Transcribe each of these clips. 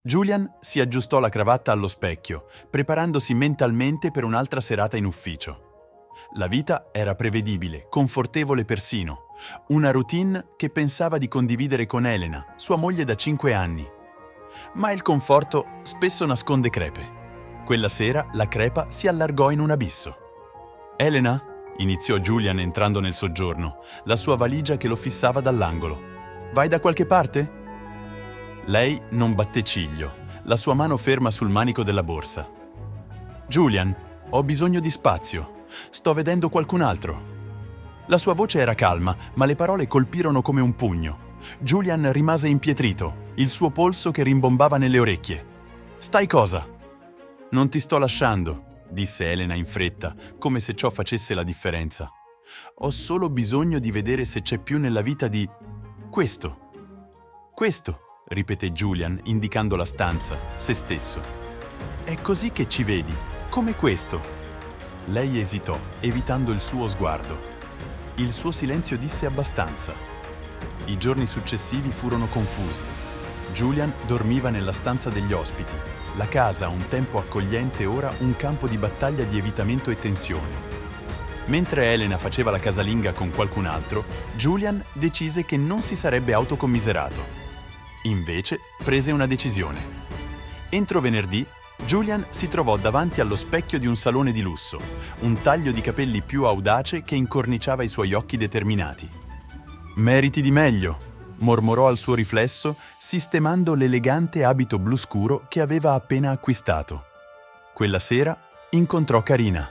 Julian si aggiustò la cravatta allo specchio, preparandosi mentalmente per un'altra serata in ufficio. La vita era prevedibile, confortevole persino, una routine che pensava di condividere con Elena, sua moglie da 5 anni. Ma il conforto spesso nasconde crepe. Quella sera la crepa si allargò in un abisso. «Elena?» iniziò Julian entrando nel soggiorno, la sua valigia che lo fissava dall'angolo. «Vai da qualche parte?» Lei non batté ciglio, la sua mano ferma sul manico della borsa. «Julian, ho bisogno di spazio. Sto vedendo qualcun altro». La sua voce era calma, ma le parole colpirono come un pugno. Julian rimase impietrito, il suo polso che rimbombava nelle orecchie. «Stai cosa?» «Non ti sto lasciando», disse Elena in fretta, come se ciò facesse la differenza. «Ho solo bisogno di vedere se c'è più nella vita di... questo». «Questo», ripeté Julian, indicando la stanza, se stesso. «È così che ci vedi, come questo». Lei esitò, evitando il suo sguardo. Il suo silenzio disse abbastanza. I giorni successivi furono confusi. Julian dormiva nella stanza degli ospiti. La casa, un tempo accogliente, ora un campo di battaglia di evitamento e tensione. Mentre Elena faceva la casalinga con qualcun altro, Julian decise che non si sarebbe autocommiserato. Invece prese una decisione. Entro venerdì, Julian si trovò davanti allo specchio di un salone di lusso, un taglio di capelli più audace che incorniciava i suoi occhi determinati. «Meriti di meglio», mormorò al suo riflesso, sistemando l'elegante abito blu scuro che aveva appena acquistato. Quella sera incontrò Karina.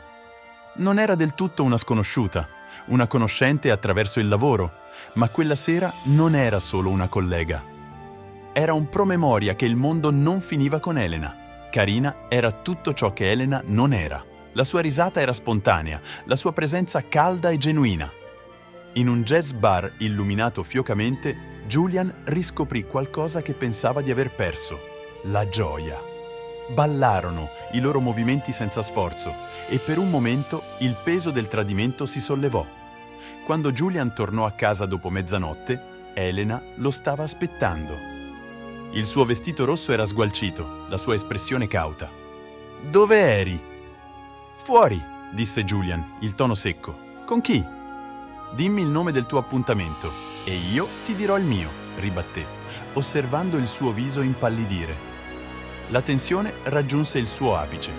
Non era del tutto una sconosciuta, una conoscente attraverso il lavoro, ma quella sera non era solo una collega. Era un promemoria che il mondo non finiva con Elena. Karina era tutto ciò che Elena non era. La sua risata era spontanea, la sua presenza calda e genuina. In un jazz bar illuminato fiocamente, Julian riscoprì qualcosa che pensava di aver perso: la gioia. Ballarono i loro movimenti senza sforzo e per un momento il peso del tradimento si sollevò. Quando Julian tornò a casa dopo mezzanotte, Elena lo stava aspettando. Il suo vestito rosso era sgualcito, la sua espressione cauta. «Dove eri?» «Fuori», disse Julian, il tono secco. «Con chi?» «Dimmi il nome del tuo appuntamento e io ti dirò il mio», ribatté, osservando il suo viso impallidire. La tensione raggiunse il suo apice.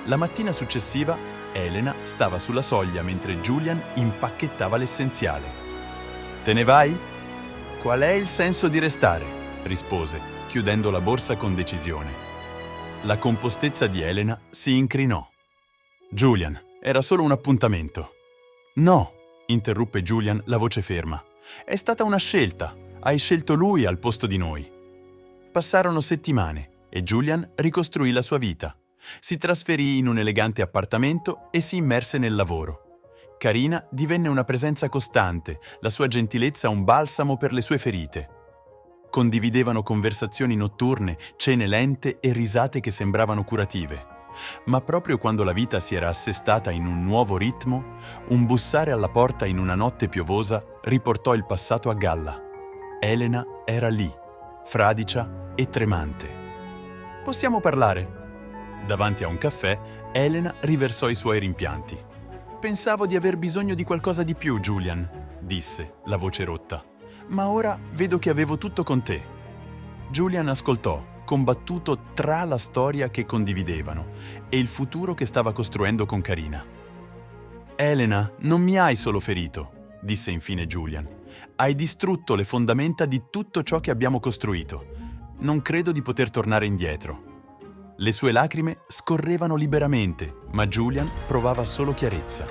La mattina successiva, Elena stava sulla soglia mentre Julian impacchettava l'essenziale. «Te ne vai?» «Qual è il senso di restare?» rispose, chiudendo la borsa con decisione. La compostezza di Elena si incrinò. «Julian, era solo un appuntamento». «No», interruppe Julian, la voce ferma. «È stata una scelta. Hai scelto lui al posto di noi». Passarono settimane e Julian ricostruì la sua vita. Si trasferì in un elegante appartamento e si immerse nel lavoro. Karina divenne una presenza costante, la sua gentilezza un balsamo per le sue ferite. Condividevano conversazioni notturne, cene lente e risate che sembravano curative. Ma proprio quando la vita si era assestata in un nuovo ritmo, un bussare alla porta in una notte piovosa riportò il passato a galla. Elena era lì, fradicia e tremante. «Possiamo parlare?» Davanti a un caffè, Elena riversò i suoi rimpianti. «Pensavo di aver bisogno di qualcosa di più, Julian», disse, la voce rotta. «Ma ora vedo che avevo tutto con te». Julian ascoltò, combattuto tra la storia che condividevano e il futuro che stava costruendo con Karina. «Elena, non mi hai solo ferito», disse infine Julian. «Hai distrutto le fondamenta di tutto ciò che abbiamo costruito. Non credo di poter tornare indietro». Le sue lacrime scorrevano liberamente, ma Julian provava solo chiarezza.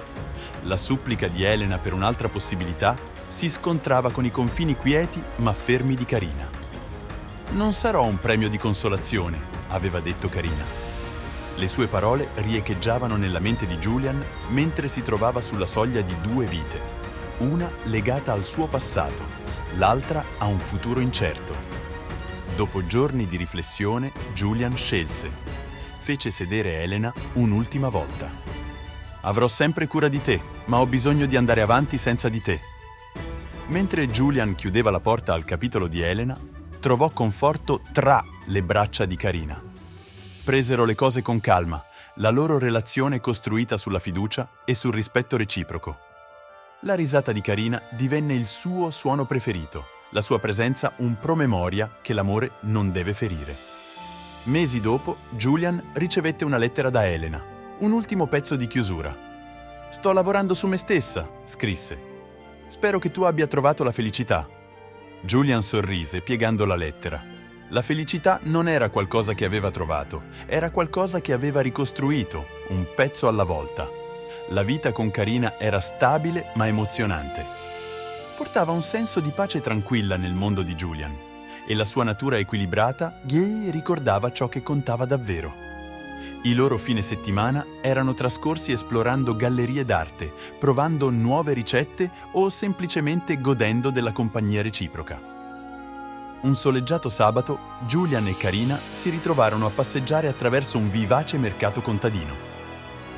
La supplica di Elena per un'altra possibilità si scontrava con i confini quieti ma fermi di Karina. «Non sarò un premio di consolazione», aveva detto Karina. Le sue parole riecheggiavano nella mente di Julian mentre si trovava sulla soglia di due vite, una legata al suo passato, l'altra a un futuro incerto. Dopo giorni di riflessione, Julian scelse. Fece sedere Elena un'ultima volta. «Avrò sempre cura di te, ma ho bisogno di andare avanti senza di te». Mentre Julian chiudeva la porta al capitolo di Elena, trovò conforto tra le braccia di Karina. Presero le cose con calma, la loro relazione costruita sulla fiducia e sul rispetto reciproco. La risata di Karina divenne il suo suono preferito, la sua presenza un promemoria che l'amore non deve ferire. Mesi dopo, Julian ricevette una lettera da Elena, un ultimo pezzo di chiusura. «Sto lavorando su me stessa», scrisse. «Spero che tu abbia trovato la felicità». Julian sorrise piegando la lettera. La felicità non era qualcosa che aveva trovato, era qualcosa che aveva ricostruito, un pezzo alla volta. La vita con Karina era stabile ma emozionante. Portava un senso di pace tranquilla nel mondo di Julian e la sua natura equilibrata gli ricordava ciò che contava davvero. I loro fine settimana erano trascorsi esplorando gallerie d'arte, provando nuove ricette o semplicemente godendo della compagnia reciproca. Un soleggiato sabato, Julian e Karina si ritrovarono a passeggiare attraverso un vivace mercato contadino.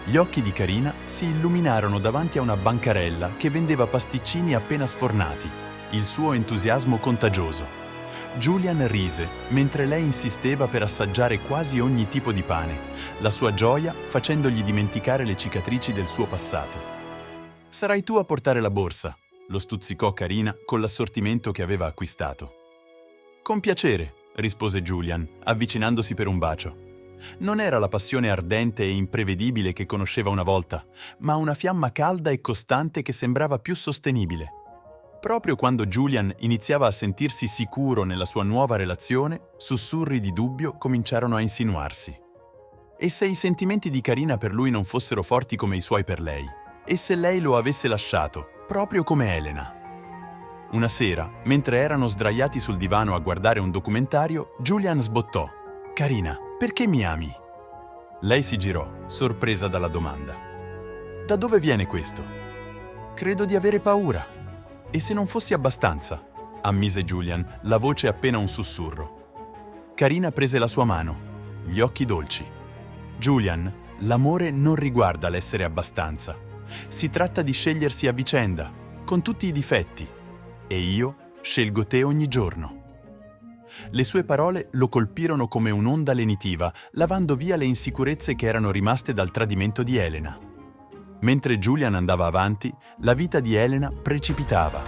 Gli occhi di Karina si illuminarono davanti a una bancarella che vendeva pasticcini appena sfornati, il suo entusiasmo contagioso. Julian rise mentre lei insisteva per assaggiare quasi ogni tipo di pane, la sua gioia facendogli dimenticare le cicatrici del suo passato. «Sarai tu a portare la borsa», lo stuzzicò Karina con l'assortimento che aveva acquistato. «Con piacere», rispose Julian, avvicinandosi per un bacio. Non era la passione ardente e imprevedibile che conosceva una volta, ma una fiamma calda e costante che sembrava più sostenibile. Proprio quando Julian iniziava a sentirsi sicuro nella sua nuova relazione, sussurri di dubbio cominciarono a insinuarsi. E se i sentimenti di Karina per lui non fossero forti come i suoi per lei? E se lei lo avesse lasciato, proprio come Elena? Una sera, mentre erano sdraiati sul divano a guardare un documentario, Julian sbottò: «Karina, perché mi ami?» Lei si girò, sorpresa dalla domanda. «Da dove viene questo?» «Credo di avere paura». «E se non fossi abbastanza?» ammise Julian, la voce appena un sussurro. Karina prese la sua mano, gli occhi dolci. «Julian, l'amore non riguarda l'essere abbastanza. Si tratta di scegliersi a vicenda, con tutti i difetti. E io scelgo te ogni giorno». Le sue parole lo colpirono come un'onda lenitiva, lavando via le insicurezze che erano rimaste dal tradimento di Elena. Mentre Julian andava avanti, la vita di Elena precipitava.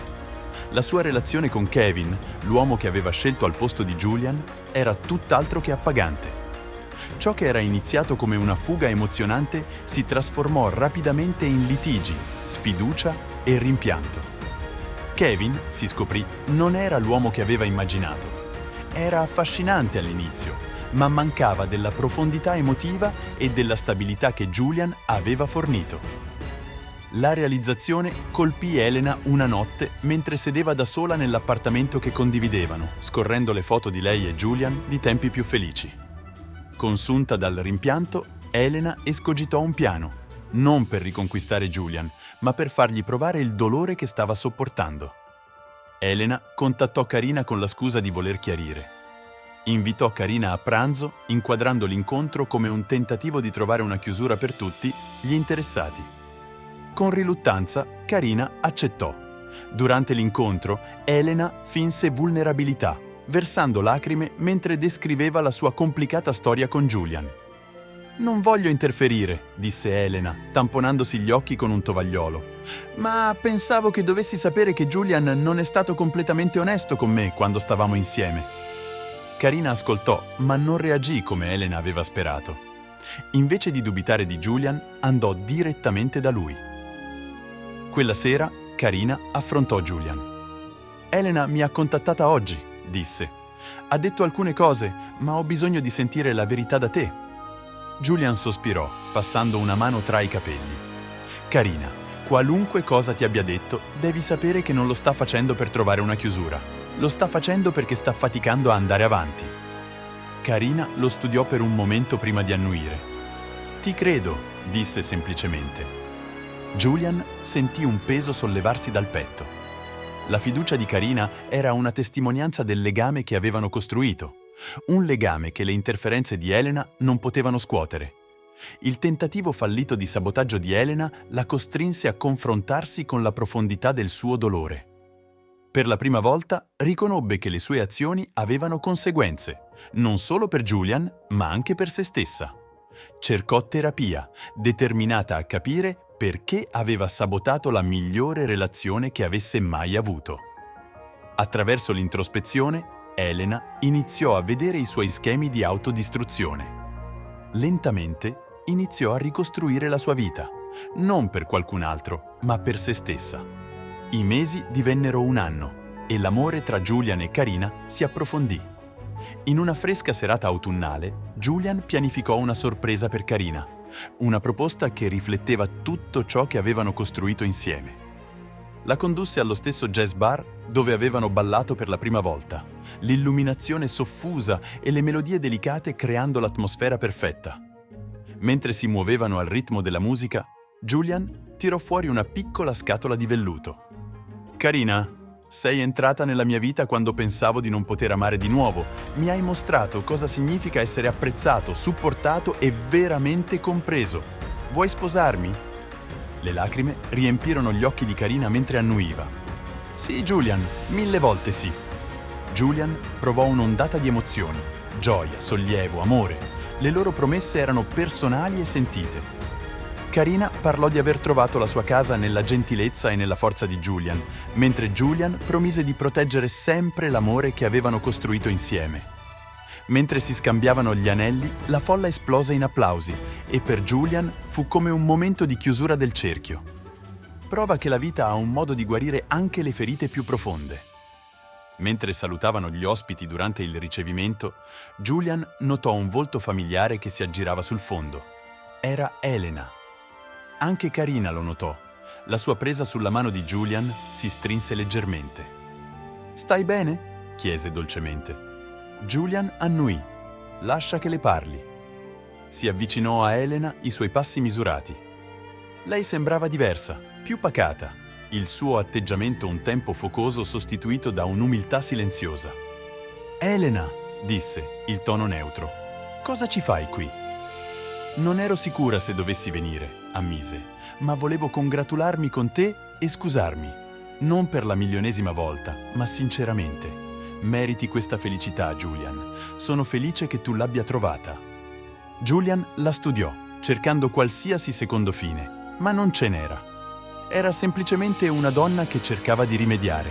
La sua relazione con Kevin, l'uomo che aveva scelto al posto di Julian, era tutt'altro che appagante. Ciò che era iniziato come una fuga emozionante si trasformò rapidamente in litigi, sfiducia e rimpianto. Kevin, si scoprì, non era l'uomo che aveva immaginato. Era affascinante all'inizio, ma mancava della profondità emotiva e della stabilità che Julian aveva fornito. La realizzazione colpì Elena una notte mentre sedeva da sola nell'appartamento che condividevano, scorrendo le foto di lei e Julian di tempi più felici. Consunta dal rimpianto, Elena escogitò un piano, non per riconquistare Julian, ma per fargli provare il dolore che stava sopportando. Elena contattò Karina con la scusa di voler chiarire. Invitò Karina a pranzo, inquadrando l'incontro come un tentativo di trovare una chiusura per tutti gli interessati. Con riluttanza, Karina accettò. Durante l'incontro, Elena finse vulnerabilità, versando lacrime mentre descriveva la sua complicata storia con Julian. «Non voglio interferire», disse Elena, tamponandosi gli occhi con un tovagliolo. «Ma pensavo che dovessi sapere che Julian non è stato completamente onesto con me quando stavamo insieme». Karina ascoltò, ma non reagì come Elena aveva sperato. Invece di dubitare di Julian, andò direttamente da lui. Quella sera, Karina affrontò Julian. «Elena mi ha contattata oggi», disse. «Ha detto alcune cose, ma ho bisogno di sentire la verità da te». Julian sospirò, passando una mano tra i capelli. «Karina, qualunque cosa ti abbia detto, devi sapere che non lo sta facendo per trovare una chiusura. Lo sta facendo perché sta faticando a andare avanti». Karina lo studiò per un momento prima di annuire. «Ti credo», disse semplicemente. Julian sentì un peso sollevarsi dal petto. La fiducia di Karina era una testimonianza del legame che avevano costruito, un legame che le interferenze di Elena non potevano scuotere. Il tentativo fallito di sabotaggio di Elena la costrinse a confrontarsi con la profondità del suo dolore. Per la prima volta riconobbe che le sue azioni avevano conseguenze, non solo per Julian, ma anche per se stessa. Cercò terapia, determinata a capire perché aveva sabotato la migliore relazione che avesse mai avuto. Attraverso l'introspezione, Elena iniziò a vedere i suoi schemi di autodistruzione. Lentamente iniziò a ricostruire la sua vita, non per qualcun altro, ma per se stessa. I mesi divennero un anno e l'amore tra Julian e Karina si approfondì. In una fresca serata autunnale, Julian pianificò una sorpresa per Karina, una proposta che rifletteva tutto ciò che avevano costruito insieme. La condusse allo stesso jazz bar dove avevano ballato per la prima volta, l'illuminazione soffusa e le melodie delicate creando l'atmosfera perfetta. Mentre si muovevano al ritmo della musica, Julian tirò fuori una piccola scatola di velluto. «Karina, sei entrata nella mia vita quando pensavo di non poter amare di nuovo. Mi hai mostrato cosa significa essere apprezzato, supportato e veramente compreso. Vuoi sposarmi?» Le lacrime riempirono gli occhi di Karina mentre annuiva. «Sì, Julian, 1000 volte sì». Julian provò un'ondata di emozioni, gioia, sollievo, amore. Le loro promesse erano personali e sentite. Karina parlò di aver trovato la sua casa nella gentilezza e nella forza di Julian, mentre Julian promise di proteggere sempre l'amore che avevano costruito insieme. Mentre si scambiavano gli anelli, la folla esplose in applausi e per Julian fu come un momento di chiusura del cerchio. Prova che la vita ha un modo di guarire anche le ferite più profonde. Mentre salutavano gli ospiti durante il ricevimento, Julian notò un volto familiare che si aggirava sul fondo. Era Elena. Anche Karina lo notò. La sua presa sulla mano di Julian si strinse leggermente. «Stai bene?» chiese dolcemente. Julian annuì. «Lascia che le parli». Si avvicinò a Elena, i suoi passi misurati. Lei sembrava diversa, più pacata, il suo atteggiamento un tempo focoso sostituito da un'umiltà silenziosa. «Elena», disse, il tono neutro, «cosa ci fai qui?» «Non ero sicura se dovessi venire», ammise, «ma volevo congratularmi con te e scusarmi. Non per la milionesima volta, ma sinceramente. Meriti questa felicità, Julian. Sono felice che tu l'abbia trovata». Julian la studiò, cercando qualsiasi secondo fine, ma non ce n'era. Era semplicemente una donna che cercava di rimediare.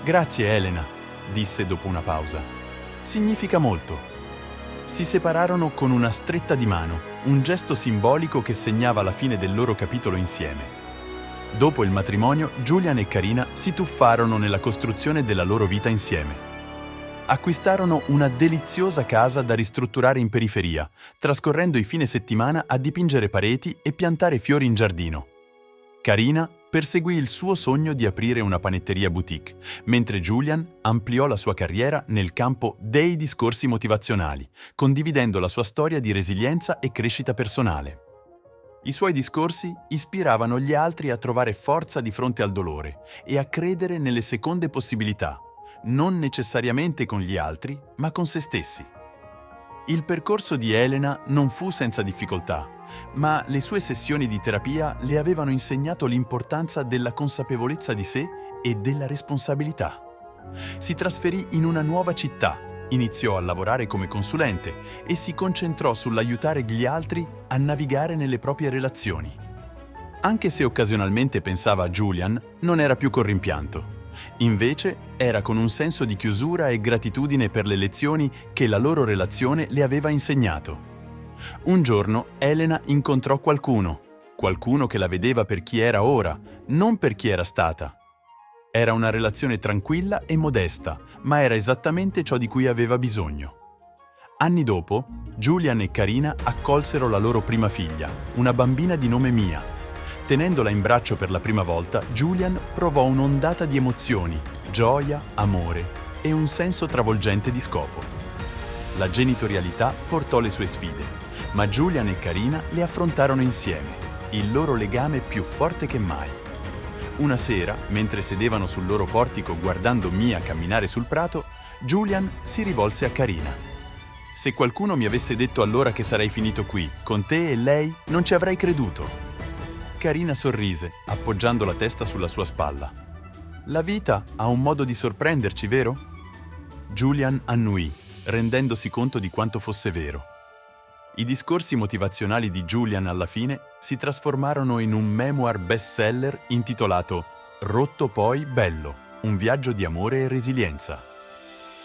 «Grazie, Elena», disse dopo una pausa. «Significa molto». Si separarono con una stretta di mano, un gesto simbolico che segnava la fine del loro capitolo insieme. Dopo il matrimonio, Julian e Karina si tuffarono nella costruzione della loro vita insieme. Acquistarono una deliziosa casa da ristrutturare in periferia, trascorrendo i fine settimana a dipingere pareti e piantare fiori in giardino. Karina perseguì il suo sogno di aprire una panetteria boutique, mentre Julian ampliò la sua carriera nel campo dei discorsi motivazionali, condividendo la sua storia di resilienza e crescita personale. I suoi discorsi ispiravano gli altri a trovare forza di fronte al dolore e a credere nelle seconde possibilità, non necessariamente con gli altri, ma con se stessi. Il percorso di Elena non fu senza difficoltà, ma le sue sessioni di terapia le avevano insegnato l'importanza della consapevolezza di sé e della responsabilità. Si trasferì in una nuova città, iniziò a lavorare come consulente e si concentrò sull'aiutare gli altri a navigare nelle proprie relazioni. Anche se occasionalmente pensava a Julian, non era più col rimpianto. Invece era con un senso di chiusura e gratitudine per le lezioni che la loro relazione le aveva insegnato. Un giorno Elena incontrò qualcuno che la vedeva per chi era ora, non per chi era stata. Era una relazione tranquilla e modesta, ma era esattamente ciò di cui aveva bisogno. Anni dopo, Julian e Karina accolsero la loro prima figlia, una bambina di nome Mia. Tenendola in braccio per la prima volta, Julian provò un'ondata di emozioni, gioia, amore e un senso travolgente di scopo. La genitorialità portò le sue sfide, ma Julian e Karina le affrontarono insieme, il loro legame più forte che mai. Una sera, mentre sedevano sul loro portico guardando Mia camminare sul prato, Julian si rivolse a Karina. «Se qualcuno mi avesse detto allora che sarei finito qui, con te e lei, non ci avrei creduto». Karina sorrise, appoggiando la testa sulla sua spalla. La vita ha un modo di sorprenderci, vero? Julian annuì, rendendosi conto di quanto fosse vero. I discorsi motivazionali di Julian alla fine si trasformarono in un memoir bestseller intitolato Rotto poi bello, un viaggio di amore e resilienza.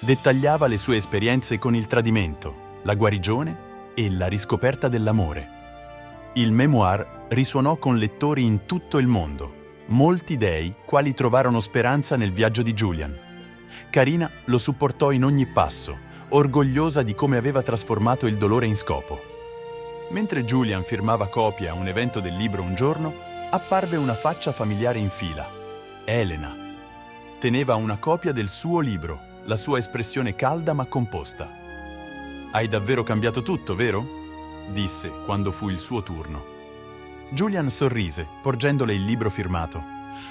Dettagliava le sue esperienze con il tradimento, la guarigione e la riscoperta dell'amore. Il memoir risuonò con lettori in tutto il mondo, molti dei quali trovarono speranza nel viaggio di Julian. Karina lo supportò in ogni passo, orgogliosa di come aveva trasformato il dolore in scopo. Mentre Julian firmava copie a un evento del libro un giorno, apparve una faccia familiare in fila. Elena. Teneva una copia del suo libro, la sua espressione calda ma composta. «Hai davvero cambiato tutto, vero?» disse quando fu il suo turno. Julian sorrise, porgendole il libro firmato.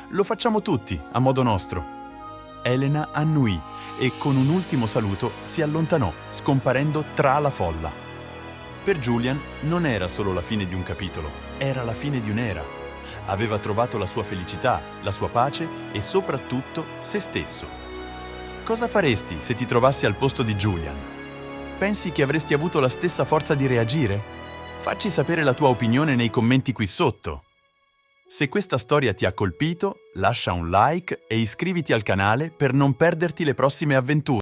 «Lo facciamo tutti, a modo nostro». Elena annuì e con un ultimo saluto si allontanò, scomparendo tra la folla. Per Julian non era solo la fine di un capitolo, era la fine di un'era. Aveva trovato la sua felicità, la sua pace e soprattutto se stesso. Cosa faresti se ti trovassi al posto di Julian? Pensi che avresti avuto la stessa forza di reagire? Facci sapere la tua opinione nei commenti qui sotto. Se questa storia ti ha colpito, lascia un like e iscriviti al canale per non perderti le prossime avventure.